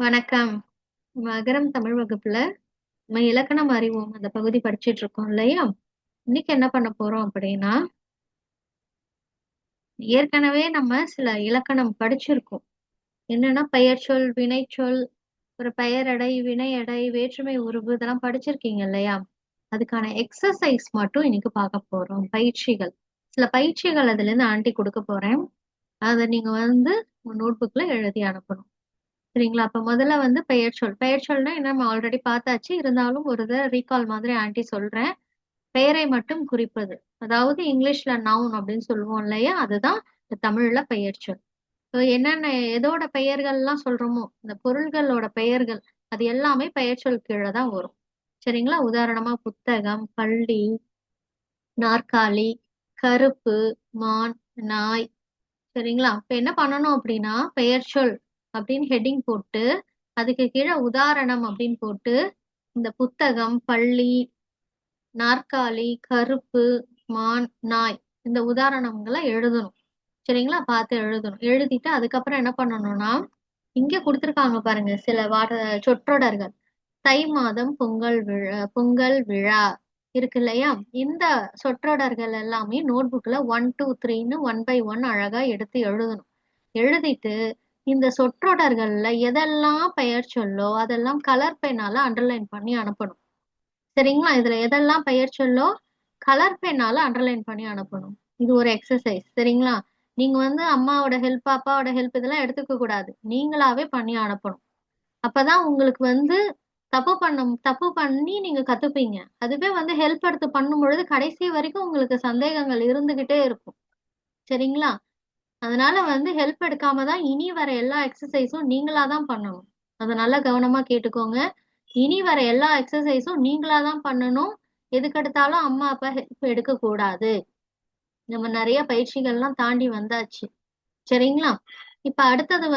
வணக்கம். நம்ம அகரம் தமிழ் வகுப்புல நம்ம இலக்கணம் அறிவோம் அந்த பகுதி படிச்சிட்டு இருக்கோம் இல்லையா? இன்னைக்கு என்ன பண்ண போறோம் அப்படின்னா, ஏற்கனவே நம்ம சில இலக்கணம் படிச்சிருக்கோம். என்னன்னா பெயர்ச்சொல், வினைச்சொல், ஒரு பெயரடை, வினையடை, வேற்றுமை உருபு இதெல்லாம் படிச்சிருக்கீங்க இல்லையா? அதுக்கான எக்ஸசைஸ் மட்டும் இன்னைக்கு பார்க்க போறோம். பயிற்சிகள். சில பயிற்சிகள் அதுல இருந்து ஆண்டி கொடுக்க போறேன். அதை நீங்க உங்க நோட் புக்ல எழுதி அனுப்பணும். சரிங்களா? அப்ப முதல்ல பெயர்ச்சொல். பெயர்ச்சொல்னா என்ன நம்ம ஆல்ரெடி பார்த்தாச்சு. இருந்தாலும் ஒரு தடவை ரீகால் மாதிரி ஆன்ட்டி சொல்றேன். பெயரை மட்டும் குறிப்பது. அதாவது இங்கிலீஷ்ல நவுன் அப்படின்னு சொல்லுவோம் இல்லையா? அதுதான் இந்த தமிழ்ல பெயர்ச்சொல். இப்போ என்னென்ன எதோட பெயர்கள்லாம் சொல்றோமோ, இந்த பொருள்களோட பெயர்கள், அது எல்லாமே பெயர்ச்சொல் கீழே தான் வரும். சரிங்களா? உதாரணமா புத்தகம், பள்ளி, நாற்காலி, கருப்பு, மான், நாய். சரிங்களா? இப்ப என்ன பண்ணணும் அப்படின்னா, பெயர்ச்சொல் அப்படின்னு ஹெட்டிங் போட்டு அதுக்கு கீழே உதாரணம் அப்படின்னு போட்டு இந்த புத்தகம், பள்ளி, நாற்காலி, கருப்பு, மான், நாய் இந்த உதாரணங்களை எழுதணும். சரிங்களா? பார்த்து எழுதணும். எழுதிட்டு அதுக்கப்புறம் என்ன பண்ணணும்னா, இங்க கொடுத்திருக்காங்க பாருங்க சில சொற்றொடர்கள். தை மாதம் பொங்கல் விழா இருக்கு இல்லையா? இந்த சொற்றொடர்கள் எல்லாமே நோட் புக்ல 1, 2, 3ன்னு 1 by 1 அழகா எடுத்து எழுதணும். எழுதிட்டு இந்த சொற்றொடர்கள்ல எதெல்லாம் பெயர் சொல்லோ அதெல்லாம் கலர் பெண்ணால அண்டர்லைன் பண்ணி அனுப்பணும். சரிங்களா? இதுல எதெல்லாம் பெயர் சொல்லோ கலர் பெண்ணால அண்டர்லைன் பண்ணி அனுப்பணும். இது ஒரு எக்ஸசைஸ். சரிங்களா? நீங்க அம்மாவோட ஹெல்ப், அப்பாவோட ஹெல்ப் இதெல்லாம் எடுத்துக்க கூடாது. நீங்களாவே பண்ணி அனுப்பணும். அப்பதான் உங்களுக்கு தப்பு பண்ணி நீங்க கத்துப்பீங்க. அதுவே ஹெல்ப் எடுத்து பண்ணும் பொழுது கடைசி வரைக்கும் உங்களுக்கு சந்தேகங்கள் இருந்துகிட்டே இருக்கும். சரிங்களா? அதனால ஹெல்ப் எடுக்காம தான் இனி வர எல்லா எக்ஸசைஸும் நீங்களா தான் பண்ணணும். அதை நல்லா கவனமா கேட்டுக்கோங்க. இனி வர எல்லா எக்ஸசைஸும் நீங்களா தான் பண்ணணும். எதுக்கெடுத்தாலும் அம்மா அப்பா ஹெல்ப் எடுக்க கூடாது. நம்ம நிறைய பயிற்சிகள்லாம் தாண்டி வந்தாச்சு. சரிங்களா? இப்ப அடுத்தது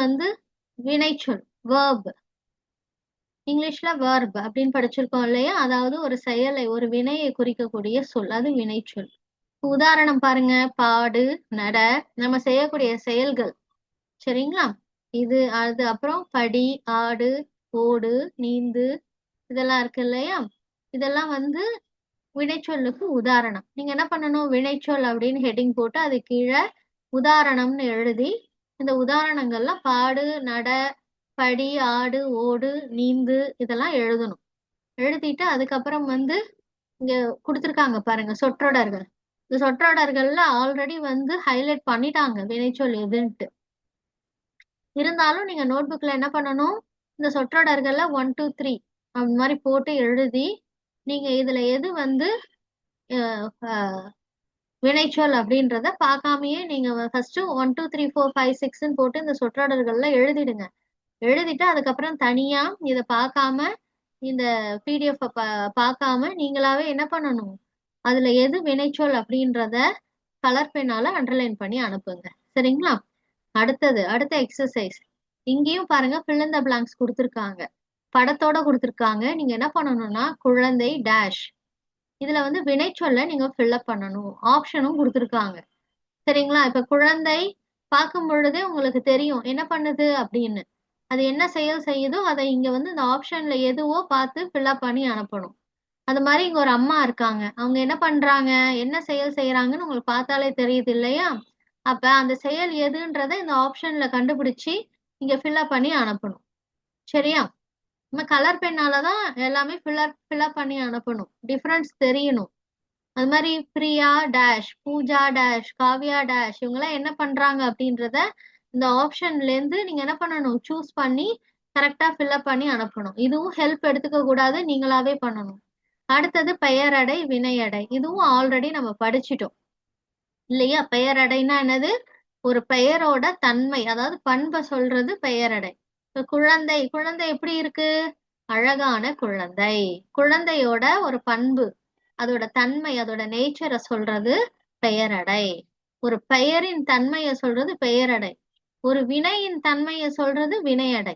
வினைச்சொல், வேர்ப். இங்கிலீஷ்ல verb அப்படின்னு படிச்சிருக்கோம் இல்லையா? அதாவது ஒரு செயலை, ஒரு வினையை குறிக்கக்கூடிய சொல். அது வினைச்சொல். உதாரணம் பாருங்க. பாடு, நட, நம்ம செய்யக்கூடிய செயல்கள். சரிங்களா? இது அது அப்புறம் படி, ஆடு, ஓடு, நீந்து இதெல்லாம் இருக்கு இல்லையா? இதெல்லாம் வினைச்சொல்லுக்கு உதாரணம். நீங்க என்ன பண்ணணும்? வினைச்சொல் அப்படின்னு ஹெட்டிங் போட்டு அது கீழே உதாரணம்னு எழுதி இந்த உதாரணங்கள்லாம் பாடு, நட, படி, ஆடு, ஓடு, நீந்து இதெல்லாம் எழுதணும். எழுதிட்டு அதுக்கப்புறம் இங்க கொடுத்துருக்காங்க பாருங்க சொற்றொடர்கள். இந்த சொற்றொடர்கள்ல ஆல்ரெடி ஹைலைட் பண்ணிட்டாங்க வினைச்சொல் எதுன்ட்டு. இருந்தாலும் நீங்க நோட்புக்ல என்ன பண்ணணும்? இந்த சொற்றொடர்கள்ல 1, 2, 3 அந்த மாதிரி போட்டு எழுதி நீங்க இதுல எது வினைச்சொல் அப்படின்றத பார்க்காமயே நீங்க ஃபர்ஸ்ட் 1, 2, 3, 4, 5, 6ன்னு போட்டு இந்த சொற்றொடர்கள்ல எழுதிடுங்க. எழுதிட்டு அதுக்கப்புறம் தனியா இத பார்க்காம இந்த பிடிஎஃப் பார்க்காம நீங்களாவே என்ன பண்ணணும்? அதுல எது வினைச்சொல் அப்படின்றத கலர் பெண்ணால அண்டர்லைன் பண்ணி அனுப்புங்க. சரிங்களா? அடுத்த எக்ஸசைஸ். இங்கேயும் பாருங்க fill in the blanks கொடுத்துருக்காங்க. படத்தோட கொடுத்துருக்காங்க. நீங்க என்ன பண்ணணும்னா குழந்தை டேஷ். இதுல வினைச்சொல்ல நீங்க ஃபில்அப் பண்ணணும். ஆப்ஷனும் கொடுத்துருக்காங்க. சரிங்களா? இப்ப குழந்தை பார்க்கும் பொழுதே உங்களுக்கு தெரியும் என்ன பண்ணுது அப்படின்னு. அது என்ன செயல் செய்யுதோ அதை இங்க இந்த ஆப்ஷன்ல எதுவோ பார்த்து ஃபில்அப் பண்ணி அனுப்பணும். அது மாதிரி இங்க ஒரு அம்மா இருக்காங்க. அவங்க என்ன பண்றாங்க, என்ன செயல் செய்யறாங்கன்னு உங்களுக்கு பார்த்தாலே தெரியுது இல்லையா? அப்ப அந்த செயல் எதுன்றத இந்த ஆப்ஷன்ல கண்டுபிடிச்சு இங்க ஃபில்அப் பண்ணி அனுப்பணும். சரியா? நம்ம கலர் பெண்ணாலதான் எல்லாமே ஃபில்அப் பண்ணி அனுப்பணும். டிஃபரன்ஸ் தெரியணும். அது மாதிரி Priya dash, Pooja dash, Kavya dash இவங்கெல்லாம் என்ன பண்றாங்க அப்படின்றத இந்த ஆப்ஷன்ல இருந்து நீங்க என்ன பண்ணணும்? சூஸ் பண்ணி கரெக்டா ஃபில்அப் பண்ணி அனுப்பணும். இதுவும் ஹெல்ப் எடுத்துக்க கூடாது, நீங்களாவே பண்ணணும். அடுத்தது பெயரடை, வினையடை. இதுவும் ஆல்ரெடி நம்ம படிச்சிட்டோம் இல்லையா? பெயரடைன்னா என்னது? ஒரு பெயரோட தன்மை, அதாவது பண்பை சொல்றது பெயரடை. இப்ப குழந்தை, குழந்தை எப்படி இருக்கு? அழகான குழந்தை. குழந்தையோட ஒரு பண்பு, அதோட தன்மை, அதோட நேச்சரை சொல்றது பெயரடை. ஒரு பெயரின் தன்மையை சொல்றது பெயரடை. ஒரு வினையின் தன்மையை சொல்றது வினையடை.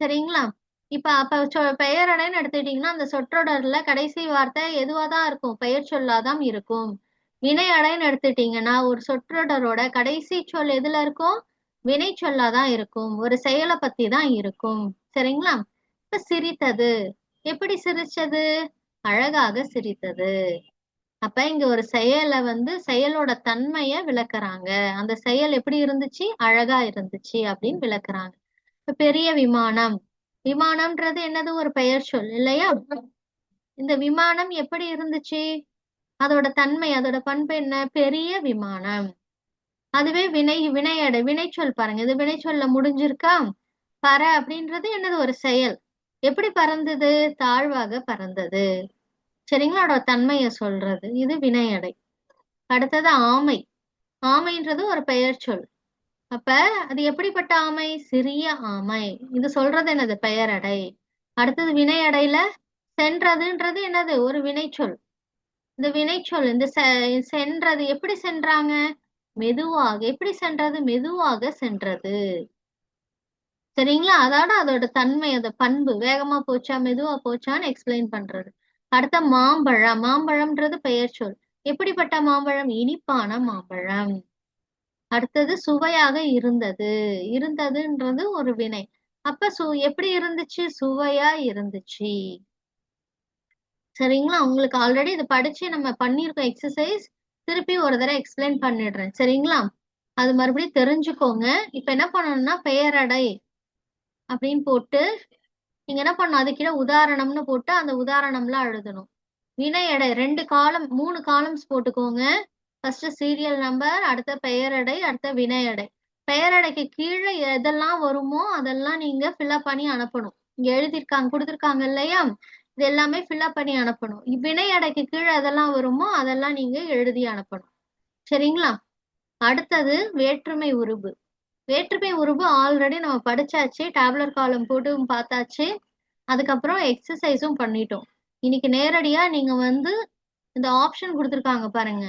சரிங்களா? இப்ப அப்ப பெயரடைன்னு எடுத்துக்கிட்டீங்கன்னா அந்த சொற்றொடர்ல கடைசி வார்த்தை எதுவாதான் இருக்கும்? பெயர் சொல்லாதான் இருக்கும். வினை அடைன்னு எடுத்துட்டீங்கன்னா ஒரு சொற்றொடரோட கடைசி சொல் எதுல இருக்கும்? வினை சொல்லாதான் இருக்கும். ஒரு செயலை பத்தி தான் இருக்கும். சரிங்களா? இப்ப சிரித்தது. எப்படி சிரிச்சது? அழகாக சிரித்தது. அப்ப இங்க ஒரு செயலை வந்து செயலோட தன்மைய விளக்குறாங்க. அந்த செயல் எப்படி இருந்துச்சு? அழகா இருந்துச்சு அப்படின்னு விளக்குறாங்க. இப்ப பெரிய விமானம். விமானம்ன்றது என்னது? ஒரு பெயர் சொல் இல்லையா? இந்த விமானம் எப்படி இருந்துச்சு? அதோட தன்மை, அதோட பண்பு என்ன? பெரிய விமானம். அதுவே வினையடை வினைச்சொல் பாருங்க. இது வினைச்சொல்ல முடிஞ்சிருக்கா? பற அப்படின்றது என்னது? ஒரு செயல். எப்படி பறந்தது? தாழ்வாக பறந்தது. சரிங்களா? அதோட தன்மையை சொல்றது. இது வினையடை. அடுத்தது ஆமை. ஆமைன்றது ஒரு பெயர் சொல். அப்ப அது எப்படிப்பட்ட ஆமை? சிறிய ஆமை. இது சொல்றது என்னது? பெயரடை. அடுத்தது வினையடையில சென்றதுன்றது என்னது? ஒரு வினைச்சொல். இந்த வினைச்சொல் இந்த சென்றது எப்படி சென்றாங்க? மெதுவாக. எப்படி சென்றது? மெதுவாக சென்றது. சரிங்களா? அதோட அதோட தன்மை, அந்த பண்பு, வேகமா போச்சா மெதுவா போச்சான்னு எக்ஸ்பிளைன் பண்றது. அடுத்த மாம்பழம். மாம்பழம்ன்றது பெயர் சொல். எப்படிப்பட்ட மாம்பழம்? இனிப்பான மாம்பழம். அடுத்தது சுவையாக இருந்தது. இருந்ததுன்றது ஒரு வினை. அப்ப எப்படி இருந்துச்சு? சுவையா இருந்துச்சு. சரிங்களா? உங்களுக்கு ஆல்ரெடி இது படிச்சு நம்ம பண்ணியிருக்கோம் எக்ஸசைஸ். திருப்பி ஒரு தடவை எக்ஸ்பிளைன் பண்ணிடுறேன். சரிங்களா? அது மறுபடியும் தெரிஞ்சுக்கோங்க. இப்ப என்ன பண்ணணும்னா பெயரடை அப்படின்னு போட்டு நீங்க என்ன பண்ணணும்? அது கீழே உதாரணம்னு போட்டு அந்த உதாரணம்லாம் எழுதணும். வினையடை 2 காலம் 3 காலம்ஸ் போட்டுக்கோங்க. ஃபர்ஸ்ட் சீரியல் நம்பர், அடுத்த பெயரடை, அடுத்த வினையடை. பெயரடைக்கு கீழே எதெல்லாம் வருமோ அதெல்லாம் நீங்க ஃபில்அப் பண்ணி அனுப்பணும். இங்க எழுதியிருக்காங்க, கொடுத்துருக்காங்க இல்லையா? இது எல்லாமே ஃபில்அப் பண்ணி அனுப்பணும். வினையடைக்கு கீழே எதெல்லாம் வருமோ அதெல்லாம் நீங்க எழுதி அனுப்பணும். சரிங்களா? அடுத்தது வேற்றுமை உருபு. வேற்றுமை உருபு ஆல்ரெடி நம்ம படிச்சாச்சு. டேபுலர் காலம் போட்டு பார்த்தாச்சு. அதுக்கப்புறம் எக்ஸசைஸும் பண்ணிட்டோம். இன்னைக்கு நேரடியா நீங்க வந்து இந்த ஆப்ஷன் கொடுத்துருக்காங்க பாருங்க.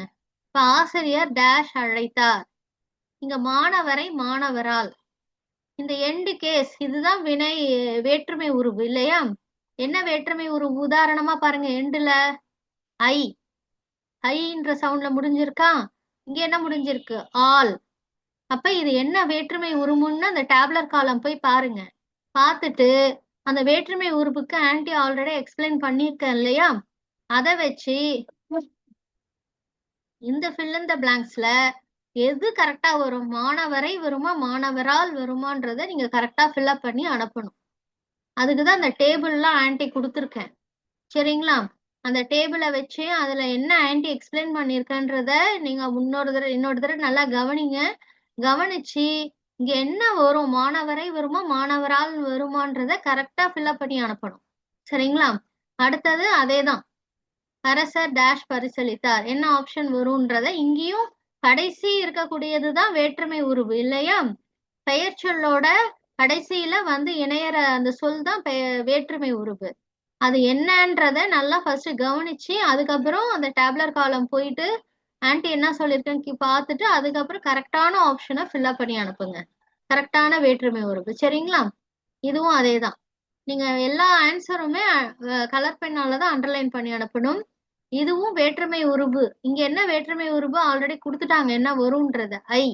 இப்ப ஆசிரியர் டேஷ் அழைத்தார். இங்க மாணவரை மாணவரால். இந்த எண்டு கேஸ் இதுதான் வினை வேற்றுமை உருவு இல்லையா? என்ன வேற்றுமை உருவு? உதாரணமா பாருங்க. எண்டுல ஐ. ஐன்ற சவுண்ட்ல முடிஞ்சிருக்கா? இங்க என்ன முடிஞ்சிருக்கு? ஆல். அப்ப இது என்ன வேற்றுமை உருமுன்னு அந்த டேபுலர் காலம் போய் பாருங்க. பார்த்துட்டு அந்த வேற்றுமை உறுப்புக்கு ஆன்டி ஆல்ரெடி எக்ஸ்பிளைன் பண்ணியிருக்கேன் இல்லையா? அதை வச்சு இந்த ஃபில் இன் த பிளாங்க்ஸ்ல எது கரெக்டா வரும்? மாணவரை வருமா மாணவரால் வருமான்றதை நீங்க கரெக்டா ஃபில்அப் பண்ணி அனுப்பணும். அதுக்குதான் அந்த டேபிள்லாம் ஆன்டி கொடுத்துருக்கேன். சரிங்களா? அந்த டேபிளை வச்சு அதுல என்ன ஆன்டி எக்ஸ்பிளைன் பண்ணியிருக்கேன்றத நீங்க இன்னொரு தடவை நல்லா கவனிங்க. கவனிச்சு இங்க என்ன வரும்? மாணவரை வருமா மாணவரால் வருமான்றத கரெக்டா ஃபில்அப் பண்ணி அனுப்பணும். சரிங்களா? அடுத்தது அதேதான். அரசர் டேஷ் பரிசளித்தார். என்ன ஆப்ஷன் வரும்ன்றத இங்கேயும் கடைசி இருக்கக்கூடியதுதான் வேற்றுமை உருவு இல்லையா? பெயர் சொல்லோட கடைசியில வந்து இணையற அந்த சொல் தான் வேற்றுமை உருவு. அது என்னன்றத நல்லா ஃபர்ஸ்ட் கவனிச்சு அதுக்கப்புறம் அந்த டேபுலர் காலம் போயிட்டு ஆன்டி என்ன சொல்லியிருக்கேன்னு பார்த்துட்டு அதுக்கப்புறம் கரெக்டான ஆப்ஷனை ஃபில்அப் பண்ணி அனுப்புங்க. கரெக்டான வேற்றுமை உருவு. சரிங்களா? இதுவும் அதேதான். நீங்க எல்லா ஆன்சருமே கலர் பெண்ணால தான் அண்டர்லைன் பண்ணி அனுப்பணும். இதுவும் வேற்றுமை உருவு. இங்க என்ன வேற்றுமை உருவு ஆல்ரெடி கொடுத்துட்டாங்க, என்ன வரும்ன்றது ஐ.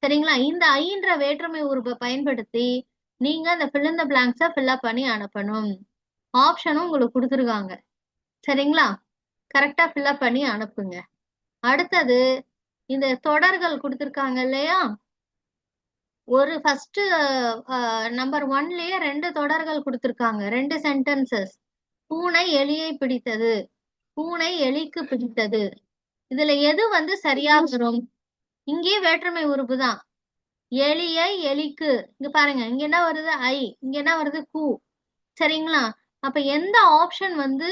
சரிங்களா? இந்த ஐன்ற வேற்றுமை உருவை பயன்படுத்தி நீங்க அந்த fill in the blanks fill up பண்ணி அனுப்பணும். ஆப்ஷனும் உங்களுக்கு கொடுத்துருக்காங்க. சரிங்களா? கரெக்டா ஃபில்அப் பண்ணி அனுப்புங்க. அடுத்தது இந்த தொடர்கள் கொடுத்துருக்காங்க இல்லையா? ஒரு ஃபர்ஸ்ட் நம்பர் 1லயே 2 தொடர்கள் கொடுத்துருக்காங்க, 2 சென்டென்சஸ். பூனை எலியை பிடித்தது, பூனை எலிக்கு பிடித்தது. இதுல எது வந்து சரியா வரும்? இங்கேயே வேற்றுமை உறுப்பு தான். எலியை எலிக்கு. இங்க பாருங்க, இங்க என்ன வருது? ஐ. இங்க என்ன வருது? கூ. சரிங்களா? அப்ப எந்த ஆப்ஷன் வந்து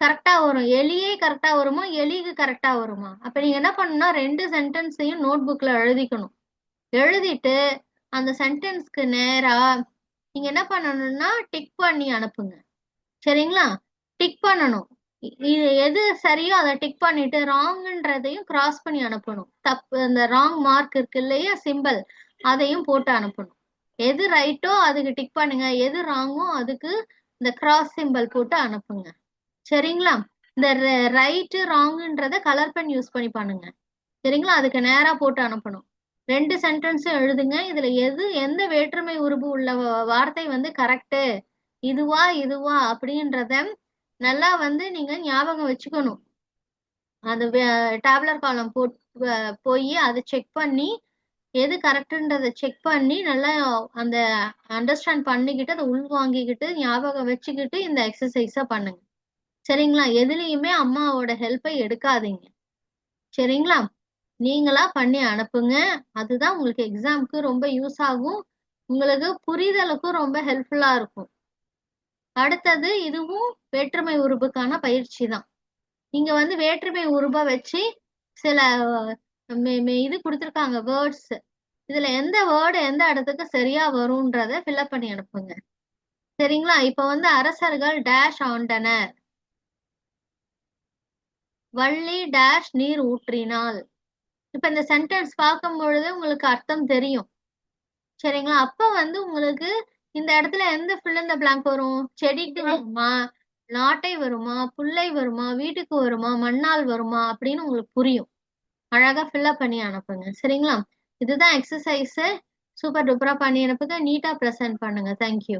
கரெக்டா வரும்? எலியே கரெக்டா வருமா எலிக்கு கரெக்டா வருமா? அப்ப நீங்க என்ன பண்ணணும்னா 2 சென்டென்ஸையும் நோட் புக்ல எழுதிக்கணும். எழுதிட்டு அந்த சென்டென்ஸ்க்கு நேரா நீங்க என்ன பண்ணணும்னா டிக் பண்ணி அனுப்புங்க. சரிங்களா? டிக் பண்ணணும். இது எது சரியோ அதை டிக் பண்ணிட்டு ராங்ன்றதையும் கிராஸ் பண்ணி அனுப்பணும். தப்பு அந்த ராங் மார்க் இருக்கு இல்லையா, சிம்பிள், அதையும் போட்டு அனுப்பணும். எது ரைட்டோ அதுக்கு டிக் பண்ணுங்க, எது ராங்கோ அதுக்கு இந்த கிராஸ் சிம்பிள் போட்டு அனுப்புங்க. சரிங்களா? இந்த ரைட்டு ராங்குன்றத கலர் பென் யூஸ் பண்ணி பண்ணுங்க. சரிங்களா? அதுக்கு நேரா போட்டு அனுப்பணும். 2 சென்டென்ஸும் எழுதுங்க. இதுல எந்த வேற்றுமை உருபு உள்ள வார்த்தை வந்து கரெக்ட், இதுவா இதுவா அப்படின்றத நல்லா வந்து நீங்க ஞாபகம் வச்சுக்கணும். அது டேபுலர் காலம் போய் அதை செக் பண்ணி எது கரெக்டுன்றதை செக் பண்ணி நல்லா அந்த அண்டர்ஸ்டாண்ட் பண்ணிக்கிட்டு அதை உள்வாங்கிக்கிட்டு ஞாபகம் வச்சுக்கிட்டு இந்த எக்ஸசைஸை பண்ணுங்க. சரிங்களா? எதுலேயுமே அம்மாவோட ஹெல்ப்பை எடுக்காதீங்க. சரிங்களா? நீங்களா பண்ணி அனுப்புங்க. அதுதான் உங்களுக்கு எக்ஸாம்க்கு ரொம்ப யூஸ் ஆகும். உங்களுக்கு புரிதலுக்கும் ரொம்ப ஹெல்ப்ஃபுல்லா இருக்கும். அடுத்தது இதுவும் வேற்றுமை உருபுக்கான பயிற்சி தான். நீங்க வந்து வேற்றுமை உருபை வச்சு சில இது கொடுத்துருக்காங்க வேர்ட்ஸ். இதுல எந்த வேர்டு எந்த இடத்துக்கு சரியா வரும்ன்றத ஃபில்அப் பண்ணி அனுப்புங்க. சரிங்களா? இப்ப வந்து அரசர்கள் டேஷ் ஆண்டனர், வள்ளி டேஷ் நீர் ஊற்றினாள். இப்ப இந்த சென்டென்ஸ் பார்க்கும் பொழுது உங்களுக்கு அர்த்தம் தெரியும். சரிங்களா? அப்ப வந்து உங்களுக்கு இந்த இடத்துல எந்த ஃபில் இந்த பிளாங்க் வரும்? செடிக்கு வருமா, நாட்டை வருமா, புல்லை வருமா, வீட்டுக்கு வருமா, மண்ணால் வருமா அப்படின்னு உங்களுக்கு புரியும். அழகா ஃபில்அப் பண்ணி அனுப்புங்க. சரிங்களா? இதுதான் எக்ஸசைஸ். சூப்பர் டூப்பரா பண்ணி அனுப்புங்க. நீட்டா ப்ரெசென்ட் பண்ணுங்க. தேங்க்யூ.